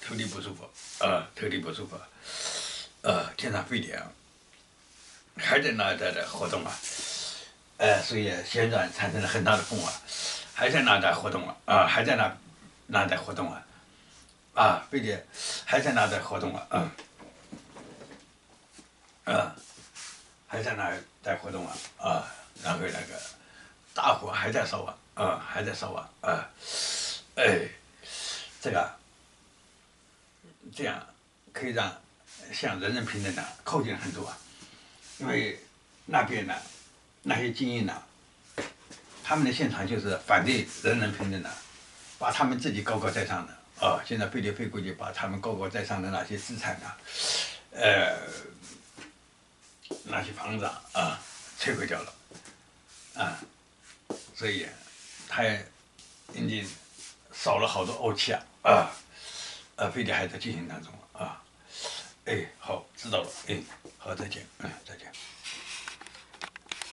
头里不舒服，头里不舒服，经常飞碟，还在那在活动啊，所以旋转产生了很大的风啊，还在那在活动啊，还在那在活动飞碟还在那在活动还在那在活动然后那个大火还在烧还在烧这样可以让向人人平等靠近很多因为那边那些精英他们的现场就是反对人人平等把他们自己高高在上的现在飞碟飞过去把他们高高在上的那些资产那些房子摧毁掉了所以他已经少了好多怄气飞碟还在进行当中好，知道了，好，再见，再见。